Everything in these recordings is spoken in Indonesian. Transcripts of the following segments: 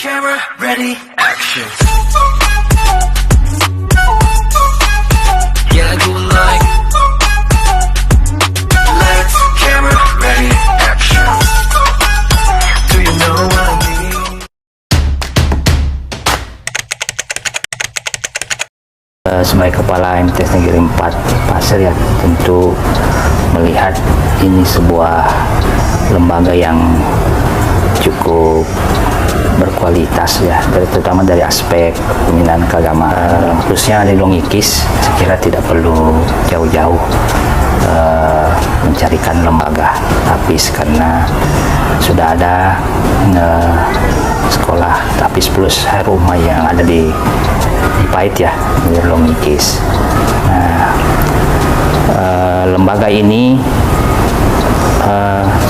camera, ready, action. Yeah, I do it like. Lights, camera, ready, action. Do you know what I mean? Sebagai kepala MTs Negeri 4 Pasir ya, tentu melihat ini sebuah lembaga yang cukup berkualitas ya, terutama dari aspek pembinaan keagamaan, khususnya di Longikis. Saya kira tidak perlu jauh-jauh mencarikan lembaga Tapis, karena sudah ada sekolah Tapis Plus Heruma yang ada di Pait ya, di Longikis. Nah, lembaga ini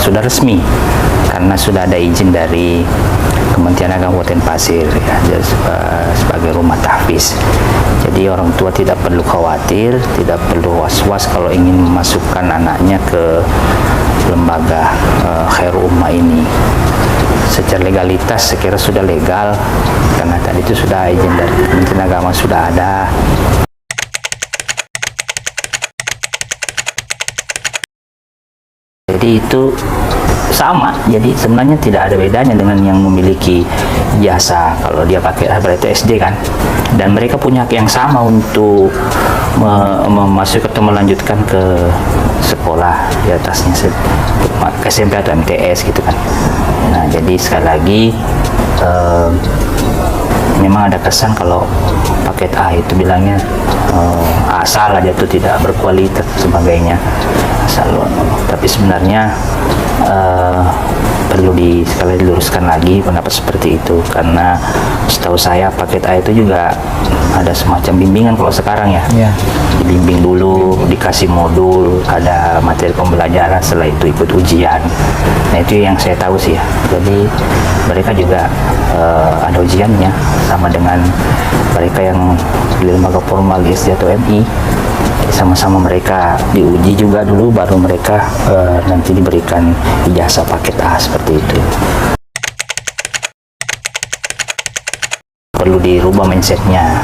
sudah resmi karena sudah ada izin dari Kementerian Agama Kabupaten Pasir ya, sebagai rumah tahfiz. Jadi orang tua tidak perlu khawatir, tidak perlu was-was kalau ingin memasukkan anaknya ke lembaga Khairul Ummah ini. Secara legalitas saya kira sudah legal, karena tadi itu sudah izin dari Kementerian Agama sudah ada. Jadi itu sama, jadi sebenarnya tidak ada bedanya dengan yang memiliki jasa kalau dia pakai berarti SD kan, dan mereka punya hak yang sama untuk memasuk atau melanjutkan ke sekolah di atasnya, ke SMP atau MTS gitu kan. Nah, jadi sekali lagi memang ada kesan kalau paket A itu bilangnya asal aja tuh tidak berkualitas sebagainya, asal. Tapi sebenarnya perlu sekali diluruskan lagi pendapat seperti itu, karena setahu saya paket A itu juga ada semacam bimbingan kalau sekarang ya. Dibimbing dulu, dikasih modul, ada materi pembelajaran, setelah itu ikut ujian. Nah, itu yang saya tahu sih ya. Jadi mereka juga ada ujiannya sama dengan mereka yang di lembaga formal SD atau MI. Sama-sama mereka diuji juga dulu, baru mereka nanti diberikan ijazah paket A seperti itu. Perlu dirubah mindsetnya,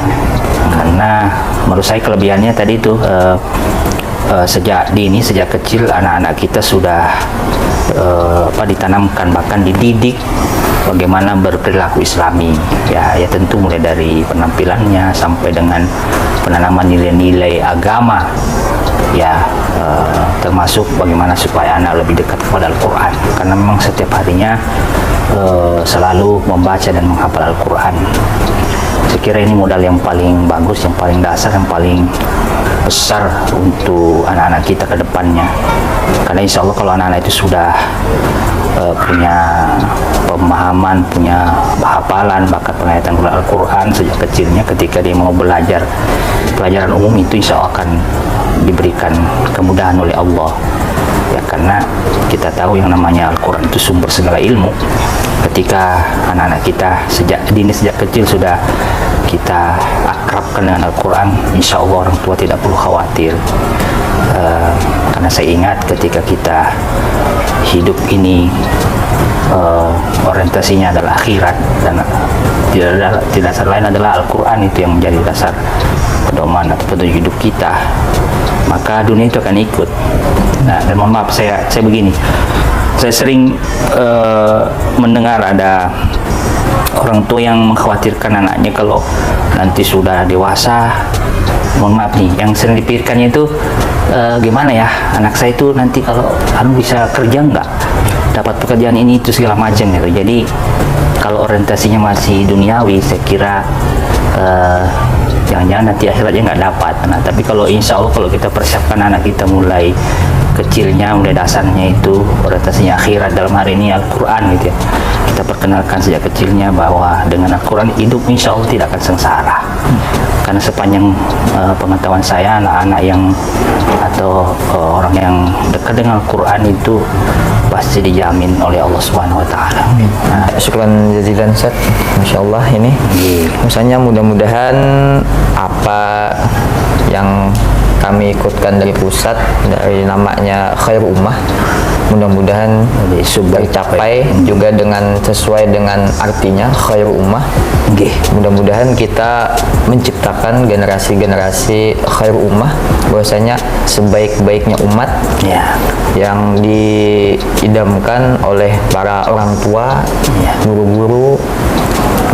karena menurut saya kelebihannya tadi itu sejak kecil anak-anak kita sudah ditanamkan, bahkan dididik bagaimana berperilaku Islami ya tentu mulai dari penampilannya sampai dengan penanaman nilai-nilai agama ya, termasuk bagaimana supaya anak lebih dekat kepada Al-Quran, karena memang setiap harinya selalu membaca dan menghafal Al-Quran. Saya kira ini modal yang paling bagus, yang paling dasar, yang paling besar untuk anak-anak kita ke depannya. Karena insya Allah kalau anak-anak itu sudah punya pemahaman, punya hafalan, bakat penghayatan Al-Quran sejak kecilnya, ketika dia mau belajar pelajaran umum itu insya Allah akan diberikan kemudahan oleh Allah ya, karena kita tahu yang namanya Al-Quran itu sumber segala ilmu. Ketika anak-anak kita sejak kecil sudah kita akrabkan dengan Al-Quran, insya Allah orang tua tidak perlu khawatir. Karena saya ingat ketika kita hidup ini orientasinya adalah akhirat, dan tidak dasar lain adalah Al-Quran itu yang menjadi dasar pedoman atau petunjuk hidup kita, maka dunia itu akan ikut. Nah, dan mohon maaf saya begini, saya sering mendengar ada orang tua yang mengkhawatirkan anaknya kalau nanti sudah dewasa, mohon maaf nih, yang sering dipikirkannya itu gimana ya anak saya itu nanti kalau bisa kerja nggak, dapat pekerjaan ini itu segala macam gitu. Jadi kalau orientasinya masih duniawi, saya kira jangan-jangan nanti akhiratnya nggak dapat. Nah, tapi kalau insya Allah kalau kita persiapkan anak kita mulai kecilnya, mulai dasarnya itu orientasinya akhirat, dalam hari ini Al-Quran gitu ya, kita perkenalkan sejak kecilnya bahwa dengan Al-Quran hidup insya Allah tidak akan sengsara. Karena sepanjang pengetahuan saya, anak-anak yang atau orang yang dekat dengan Al-Quran itu pasti dijamin oleh Allah Subhanahu wa taala. Nah, syukran jazilan Ustaz. Masyaallah ini. Misalnya mudah-mudahan apa yang kami ikutkan dari pusat, dari namanya Khairul Ummah. Mudah-mudahan tercapai juga dengan sesuai dengan artinya Khairul Ummah. Nggih. Mudah-mudahan kita menciptakan generasi-generasi Khairul Ummah, bahwasanya sebaik-baiknya umat Ya. yang diidamkan oleh para orang tua, guru-guru.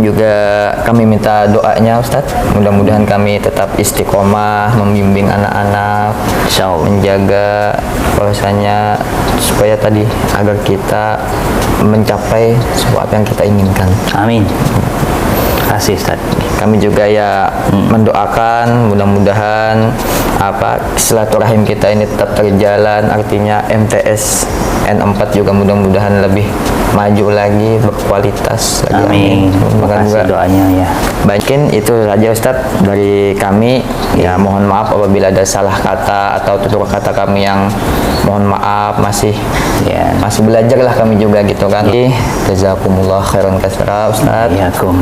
Juga kami minta doanya Ustadz, mudah-mudahan kami tetap istiqomah membimbing anak-anak, Insyaallah. menjaga bahwasanya supaya tadi agar kita mencapai sesuatu yang kita inginkan. Amin. Kasih Ustaz. Kami juga ya mendoakan mudah-mudahan silaturahim kita ini tetap terjalan, artinya MTS N4 juga mudah-mudahan lebih maju lagi, berkualitas lagi. Amin. Terima Semoga kasih juga doanya ya. Mungkin itu saja Ustadz dari kami. Ya mohon maaf apabila ada salah kata atau tutur kata kami yang mohon maaf, masih belajar lah kami juga gitu kan. Jazakumullah khairan katsira Ustadz. Iyakum.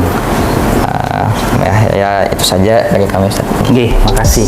Ya itu saja dari kami Ustadz. Nggih, makasih.